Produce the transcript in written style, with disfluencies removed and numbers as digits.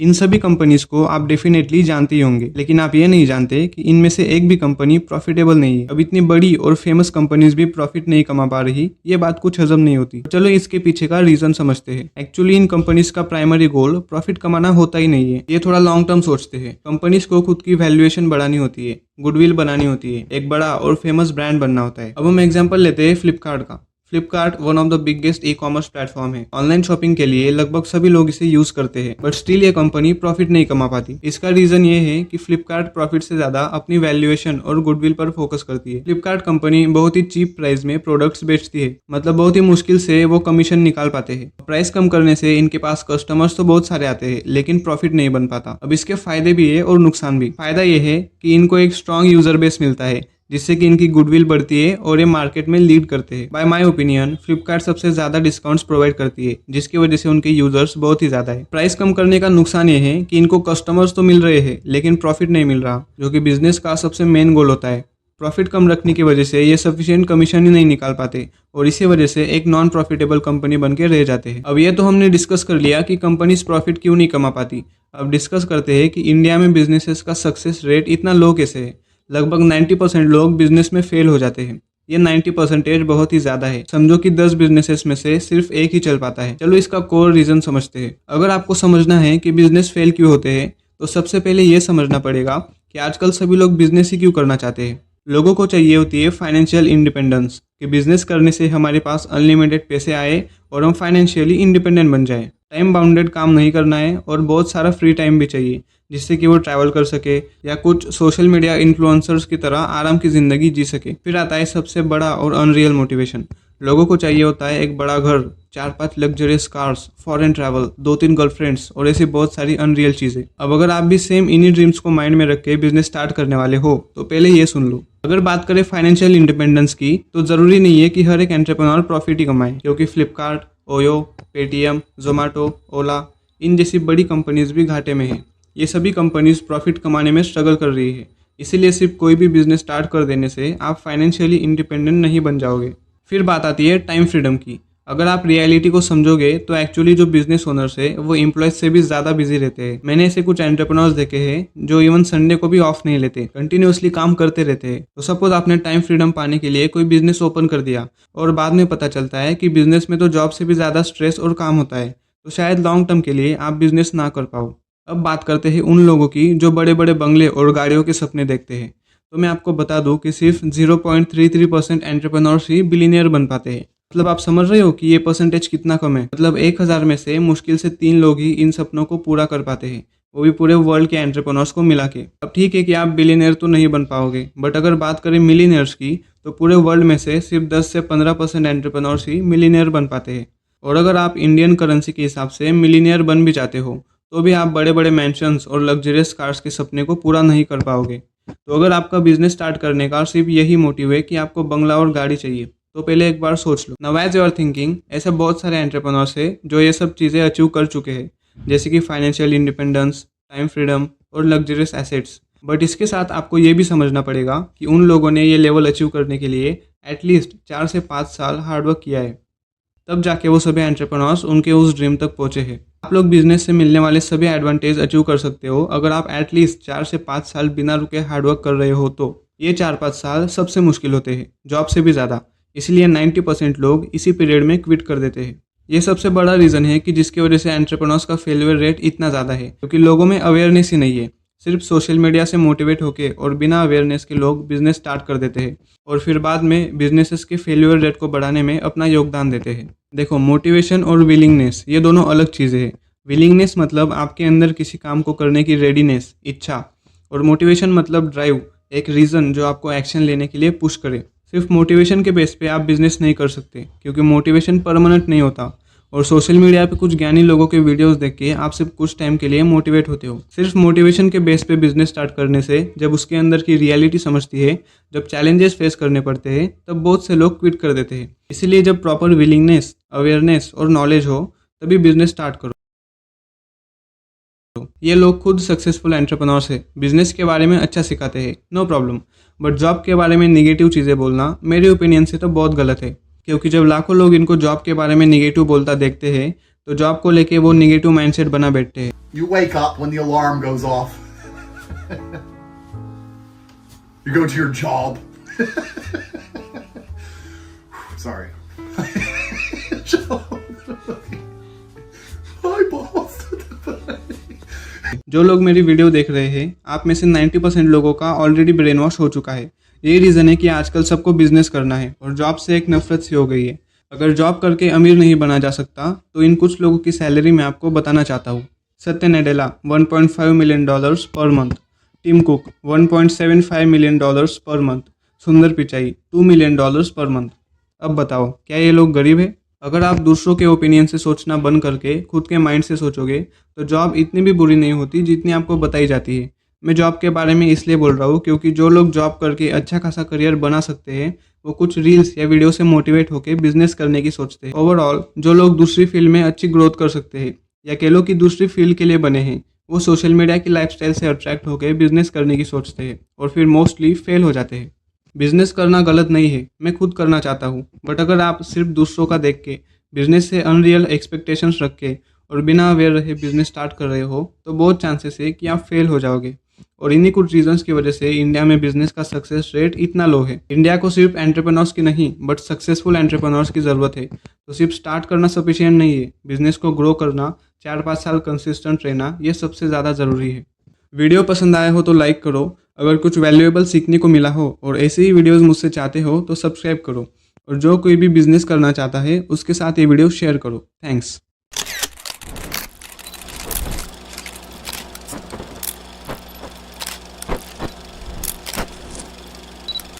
इन सभी कंपनीज को आप डेफिनेटली जानते ही होंगे, लेकिन आप ये नहीं जानते कि इनमें से एक भी कंपनी प्रॉफिटेबल नहीं है। अब इतनी बड़ी और फेमस कंपनीज भी प्रॉफिट नहीं कमा पा रही, ये बात कुछ हजम नहीं होती। चलो इसके पीछे का रीजन समझते हैं। एक्चुअली इन कंपनीज का प्राइमरी गोल प्रॉफिट कमाना होता ही नहीं है। ये थोड़ा लॉन्ग टर्म सोचते हैं। कंपनीज को खुद की वैल्यूएशन बढ़ानी होती है, गुडविल बनानी होती है, एक बड़ा और फेमस ब्रांड बनना होता है। अब हम एग्जांपल लेते हैं फ्लिपकार्ट का। Flipkart one of the biggest e commerce platform है। ऑनलाइन शॉपिंग के लिए लगभग सभी लोग इसे यूज करते हैं, बट स्टिल ये कंपनी प्रॉफिट नहीं कमा पाती। इसका रीजन ये है कि फ्लिपकार्ट प्रॉफिट से ज्यादा अपनी वैल्यूएशन और गुडविल पर फोकस करती है। फ्लिपकार्ट कंपनी बहुत ही चीप प्राइस में प्रोडक्ट्स बेचती है, मतलब बहुत ही मुश्किल से वो कमीशन निकाल पाते हैं। प्राइस कम करने से इनके पास कस्टमर्स तो बहुत सारे आते हैं, लेकिन प्रॉफिट नहीं बन पाता। अब इसके फायदे भी है और नुकसान भी। फायदा ये है कि इनको एक स्ट्रॉन्ग यूजर बेस मिलता है, जिससे कि इनकी गुडविल बढ़ती है और ये मार्केट में लीड करते हैं। बाय माय ओपिनियन फ्लिपकार्ट सबसे ज्यादा डिस्काउंट्स प्रोवाइड करती है, जिसकी वजह से उनके यूजर्स बहुत ही ज्यादा है। प्राइस कम करने का नुकसान ये है कि इनको कस्टमर्स तो मिल रहे हैं, लेकिन प्रॉफिट नहीं मिल रहा, जो कि बिजनेस का सबसे मेन गोल होता है। प्रॉफिट कम रखने की वजह से ये सफिशिएंट कमीशन ही नहीं निकाल पाते और इसी वजह से एक नॉन प्रॉफिटेबल कंपनी बन के रह जाते हैं। अब ये तो हमने डिस्कस कर लिया कि कंपनीज प्रॉफिट क्यों नहीं कमा पाती। अब डिस्कस करते हैं कि इंडिया में बिजनेसेस का सक्सेस रेट इतना लो कैसे है। लगभग 90% लोग बिजनेस में फेल हो जाते हैं। ये 90% बहुत ही ज्यादा है। समझो कि 10 बिजनेसेस में से सिर्फ एक ही चल पाता है। चलो इसका कोर रीजन समझते हैं। अगर आपको समझना है कि बिजनेस फेल क्यों होते हैं, तो सबसे पहले ये समझना पड़ेगा कि आजकल सभी लोग बिजनेस ही क्यों करना चाहते हैं। लोगों को चाहिए होती है फाइनेंशियल इंडिपेंडेंस, कि बिजनेस करने से हमारे पास अनलिमिटेड पैसे आए और हम फाइनेंशियली इंडिपेंडेंट बन जाए। टाइम बाउंडेड काम नहीं करना है और बहुत सारा फ्री टाइम भी चाहिए, जिससे कि वो ट्रैवल कर सके या कुछ सोशल मीडिया इन्फ्लुएंसर्स की तरह आराम की जिंदगी जी सके। फिर आता है सबसे बड़ा और अनरियल मोटिवेशन। लोगों को चाहिए होता है एक बड़ा घर, 4-5 luxurious cars, foreign travel, 2-3 girlfriends और ऐसी बहुत सारी अनरियल चीजें। अब अगर आप भी सेम इन्हीं ड्रीम्स को माइंड में रख के बिजनेस स्टार्ट करने वाले हो, तो पहले ये सुन लो। अगर बात करें फाइनेंशियल इंडिपेंडेंस की, तो जरूरी नहीं है कि हर एक एंटरप्रेन्योर प्रॉफिट ही कमाए, क्योंकि फ्लिपकार्ट, ओयो, पेटीएम, जोमेटो, ओला, इन जैसी बड़ी कंपनीज भी घाटे में है। ये सभी कंपनीज प्रॉफिट कमाने में स्ट्रगल कर रही है। इसीलिए सिर्फ कोई भी बिजनेस स्टार्ट कर देने से आप फाइनेंशियली इंडिपेंडेंट नहीं बन जाओगे। फिर बात आती है टाइम फ्रीडम की। अगर आप रियलिटी को समझोगे तो एक्चुअली जो बिजनेस ओनर्स है वो एम्प्लॉयज से भी ज्यादा बिजी रहते हैं। मैंने ऐसे कुछ एंटरप्रेन्योर्स देखे हैं जो इवन संडे को भी ऑफ नहीं लेते, कंटिन्यूअसली काम करते रहते हैं। तो सपोज आपने टाइम फ्रीडम पाने के लिए कोई बिजनेस ओपन कर दिया और बाद में पता चलता है कि बिजनेस में तो जॉब से भी ज्यादा स्ट्रेस और काम होता है, तो शायद लॉन्ग टर्म के लिए आप बिजनेस ना कर पाओ। अब बात करते हैं उन लोगों की जो बड़े बड़े बंगले और गाड़ियों के सपने देखते हैं। तो मैं आपको बता दूं कि सिर्फ 0.33% एंटरप्रेन्योर्स ही बिलीनियर बन पाते हैं। मतलब आप समझ रहे हो कि ये परसेंटेज कितना कम है। मतलब 1000 में से मुश्किल से 3 लोग ही इन सपनों को पूरा कर पाते हैं, वो भी पूरे वर्ल्ड के एंटरप्रेन्योर्स को मिला के। अब ठीक है कि आप बिलीनियर तो नहीं बन पाओगे, बट अगर बात करें मिलीनियर्स की, तो पूरे वर्ल्ड में से सिर्फ 10 से 15% एंटरप्रेन्योर्स ही मिलीनियर बन पाते हैं। और अगर आप इंडियन करेंसी के हिसाब से मिलीनियर बन भी जाते हो, तो भी आप बड़े बड़े मैंशंस और लग्जरियस कार्स के सपने को पूरा नहीं कर पाओगे। तो अगर आपका बिजनेस स्टार्ट करने का सिर्फ यही मोटिव है कि आपको बंगला और गाड़ी चाहिए, तो पहले एक बार सोच लो। Now as you are thinking, ऐसे बहुत सारे एंटरप्रेन्योर्स है जो ये सब चीज़ें अचीव कर चुके हैं, जैसे कि फाइनेंशियल इंडिपेंडेंस, टाइम फ्रीडम और लग्जरियस एसेट्स। बट इसके साथ आपको ये भी समझना पड़ेगा कि उन लोगों ने ये लेवल अचीव करने के लिए एटलीस्ट 4 से 5 साल हार्डवर्क किया है, तब जाके वो सभी एंटरप्रेन्योर्स उनके उस ड्रीम तक पहुंचे हैं। आप लोग बिजनेस से मिलने वाले सभी एडवांटेज अचीव कर सकते हो अगर आप एटलीस्ट 4 से 5 साल बिना रुके हार्डवर्क कर रहे हो। तो ये 4-5 साल सबसे मुश्किल होते हैं, जॉब से भी ज़्यादा। इसलिए 90% लोग इसी पीरियड में क्विट कर देते हैं। ये सबसे बड़ा रीज़न है कि जिसकी वजह से एंटरप्रेन्योर्स का फेलियर रेट इतना ज़्यादा है, क्योंकि लोगों में अवेयरनेस ही नहीं है। सिर्फ सोशल मीडिया से मोटिवेट होके और बिना अवेयरनेस के लोग बिजनेस स्टार्ट कर देते हैं और फिर बाद में बिजनेसेस के फेलियर रेट को बढ़ाने में अपना योगदान देते हैं। देखो, मोटिवेशन और विलिंगनेस ये दोनों अलग चीज़ें हैं। विलिंगनेस मतलब आपके अंदर किसी काम को करने की रेडीनेस, इच्छा, और मोटिवेशन मतलब ड्राइव, एक रीज़न जो आपको एक्शन लेने के लिए पुश करे। सिर्फ मोटिवेशन के बेस पे आप बिजनेस नहीं कर सकते, क्योंकि मोटिवेशन परमानेंट नहीं होता। और सोशल मीडिया पे कुछ ज्ञानी लोगों के वीडियोस देख के आप सिर्फ कुछ टाइम के लिए मोटिवेट होते हो। सिर्फ मोटिवेशन के बेस पे बिजनेस स्टार्ट करने से जब उसके अंदर की रियलिटी समझती है, जब चैलेंजेस फेस करने पड़ते हैं, तब बहुत से लोग क्विट कर देते हैं। इसीलिए जब प्रॉपर विलिंगनेस, अवेयरनेस और नॉलेज हो, तभी बिजनेस स्टार्ट करो। ये लोग खुद सक्सेसफुल एंटरप्रेन्योर्स है, बिजनेस के बारे में अच्छा सिखाते हैं, नो प्रॉब्लम। बट जॉब के बारे में निगेटिव चीज़ें बोलना मेरे ओपिनियन से तो बहुत गलत है, क्योंकि जब लाखों लोग इनको जॉब के बारे में निगेटिव बोलता देखते हैं, तो जॉब को लेके वो नेगेटिव माइंडसेट बना बैठते हैं। You wake up when the alarm goes off. You go to your job. Sorry. My boss. जो लोग मेरी वीडियो देख रहे हैं, आप में से 90% लोगों का ऑलरेडी ब्रेन वॉश हो चुका है। यही रीज़न है कि आजकल सबको बिजनेस करना है और जॉब से एक नफरत सी हो गई है। अगर जॉब करके अमीर नहीं बना जा सकता तो इन कुछ लोगों की सैलरी मैं आपको बताना चाहता हूँ। Satya Nadella $1.5 million per month, Tim Cook $1.75 million per month, Sundar Pichai $2 million per month. अब बताओ, क्या ये लोग गरीब है? अगर आप दूसरों के ओपिनियन से सोचना बंद करके खुद के माइंड से सोचोगे तो जॉब इतनी भी बुरी नहीं होती जितनी आपको बताई जाती है। मैं जॉब के बारे में इसलिए बोल रहा हूँ क्योंकि जो लोग जॉब करके अच्छा खासा करियर बना सकते हैं वो कुछ रील्स या वीडियो से मोटिवेट होकर बिजनेस करने की सोचते हैं। ओवरऑल जो लोग दूसरी फील्ड में अच्छी ग्रोथ कर सकते हैं या कह लो कि दूसरी फील्ड के लिए बने हैं, वो सोशल मीडिया की लाइफस्टाइल से अट्रैक्ट होकर बिजनेस करने की सोचते हैं और फिर मोस्टली फेल हो जाते हैं। बिजनेस करना गलत नहीं है, मैं खुद करना चाहता हूँ, बट अगर आप सिर्फ दूसरों का देख के बिजनेस से अनरियल एक्सपेक्टेशंस रख के और बिना अवेयर रहे बिजनेस स्टार्ट कर रहे हो तो बहुत चांसेस है कि आप फेल हो जाओगे। और इन्हीं कुछ रीजंस की वजह से इंडिया में बिजनेस का सक्सेस रेट इतना लो है। इंडिया को सिर्फ एंटरप्रेन्योर्स की नहीं बट सक्सेसफुल एंटरप्रेन्योर्स की ज़रूरत है। तो सिर्फ स्टार्ट करना सफिशिएंट नहीं है, बिजनेस को ग्रो करना, 4-5 साल कंसिस्टेंट रहना, ये सबसे ज़्यादा ज़रूरी है। वीडियो पसंद आया हो तो लाइक करो, अगर कुछ वैल्यूएबल सीखने को मिला हो और ऐसे ही वीडियोज़ मुझसे चाहते हो तो सब्सक्राइब करो, और जो कोई भी बिजनेस करना चाहता है उसके साथ ये वीडियो शेयर करो। थैंक्स।